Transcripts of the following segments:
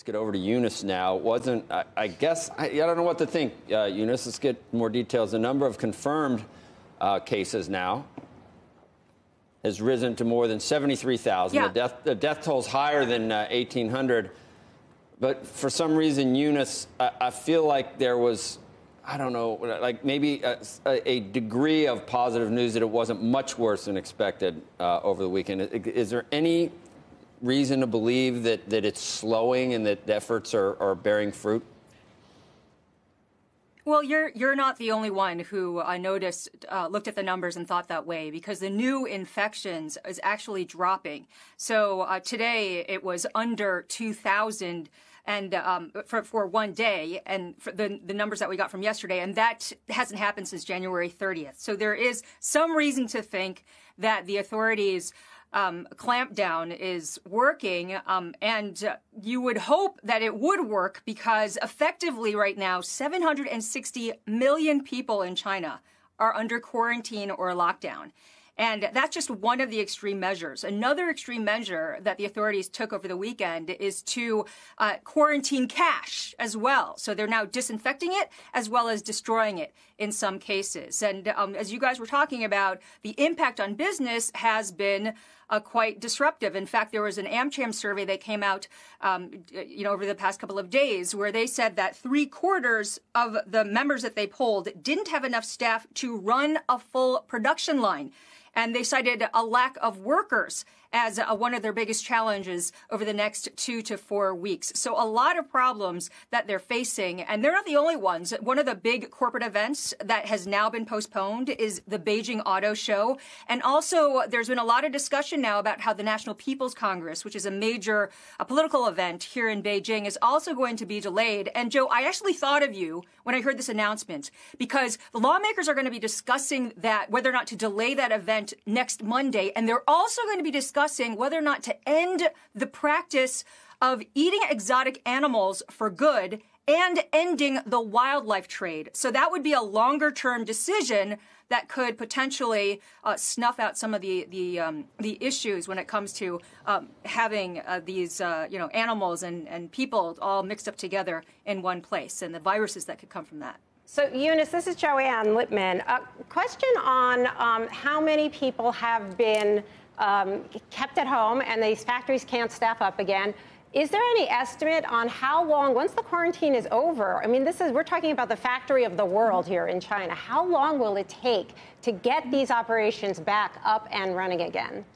Let's get over to Eunice now. I guess, I don't know what to think, Eunice. Let's get more details. The number of confirmed cases now has risen to more than 73,000. Yeah. The death toll's higher than 1,800. But for some reason, Eunice, I feel like there was, I don't know, like maybe a degree of positive news that it wasn't much worse than expected over the weekend. Is there any reason to believe that it's slowing and that efforts are bearing fruit? Well, you're not the only one who noticed, looked at the numbers and thought that way, because the new infections is actually dropping. So today it was under 2,000 and for one day, and for the numbers that we got from yesterday, and that hasn't happened since January 30th. So there is some reason to think that the authorities clampdown is working, and you would hope that it would work, because effectively right now 760 million people in China are under quarantine or lockdown. And that's just one of the extreme measures. Another extreme measure that the authorities took over the weekend is to quarantine cash as well. So they're now disinfecting it as well as destroying it in some cases. And as you guys were talking about, the impact on business has been quite disruptive. In fact, there was an AmCham survey that came out, over the past couple of days, where they said that 3/4 of the members that they polled didn't have enough staff to run a full production line. And they cited a lack of workers as one of their biggest challenges over the next 2 to 4 weeks. So a lot of problems that they're facing, and they're not the only ones. One of the big corporate events that has now been postponed is the Beijing Auto Show. And also there's been a lot of discussion now about how the National People's Congress, which is a major political event here in Beijing, is also going to be delayed. And Joe, I actually thought of you when I heard this announcement, because the lawmakers are going to be discussing that, whether or not to delay that event next Monday. And they're also going to be discussing whether or not to end the practice of eating exotic animals for good and ending the wildlife trade. So that would be a longer term decision that could potentially snuff out some of the issues when it comes to having these animals and people all mixed up together in one place, and the viruses that could come from that. So, Eunice, this is Joanne Lippman. A question on how many people have been kept at home and these factories can't staff up again. Is there any estimate on how long, once the quarantine is over, I mean, we're talking about the factory of the world here in China. How long will it take to get these operations back up and running again?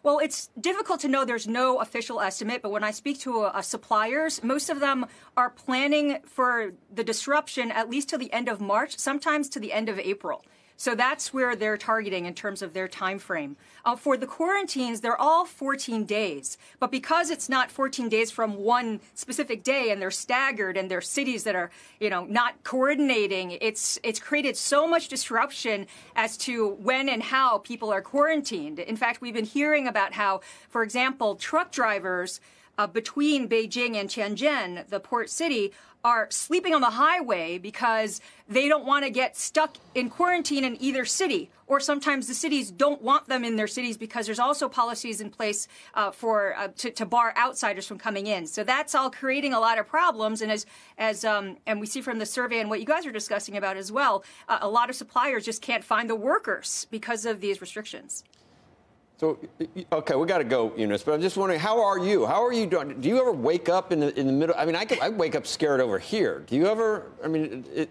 Well, it's difficult to know. There's no official estimate, but when I speak to suppliers, most of them are planning for the disruption at least till the end of March, sometimes to the end of April. So that's where they're targeting in terms of their time frame. For the quarantines, they're all 14 days. But because it's not 14 days from one specific day and they're staggered and they're cities that are, not coordinating, it's created so much disruption as to when and how people are quarantined. In fact, we've been hearing about how, for example, truck drivers between Beijing and Tianjin, the port city, are sleeping on the highway because they don't want to get stuck in quarantine in either city. Or sometimes the cities don't want them in their cities because there's also policies in place to bar outsiders from coming in. So that's all creating a lot of problems. And and we see from the survey and what you guys are discussing about as well, a lot of suppliers just can't find the workers because of these restrictions. So, okay, we got to go, Eunice, but I'm just wondering, how are you? How are you doing? Do you ever wake up in the middle? I mean, I wake up scared over here. Do you ever,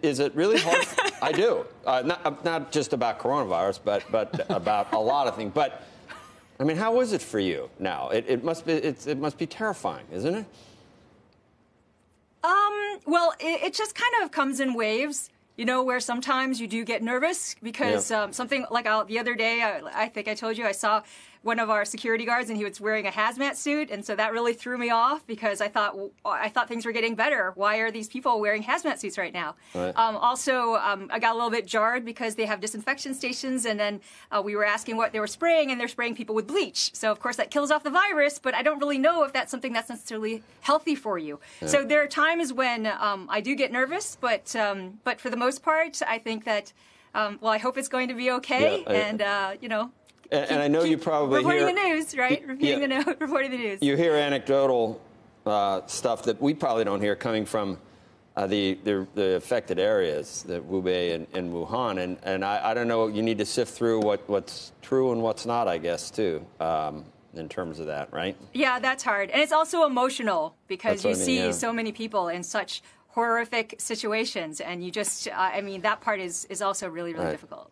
is it really hard? I do. Not just about coronavirus, but about a lot of things. But, how is it for you now? It must be terrifying, isn't it? Well, it just kind of comes in waves. Where sometimes you do get nervous because something like the other day, I think I told you, I saw one of our security guards and he was wearing a hazmat suit. And so that really threw me off because I thought things were getting better. Why are these people wearing hazmat suits right now? Right. Also, I got a little bit jarred because they have disinfection stations. And then we were asking what they were spraying, and they're spraying people with bleach. So, of course, that kills off the virus. But I don't really know if that's something that's necessarily healthy for you. Yeah. So there are times when I do get nervous. But for the most part, I think that, I hope it's going to be okay. Yeah, And I know you probably reporting hear, the news, right? Reporting the news. You hear anecdotal stuff that we probably don't hear coming from the affected areas, the Hubei and Wuhan, and I don't know. You need to sift through what's true and what's not, I guess, too. In terms of that, right? Yeah, that's hard. And it's also emotional because you see so many people in such horrific situations, and you just, I mean, that part is also really, really difficult.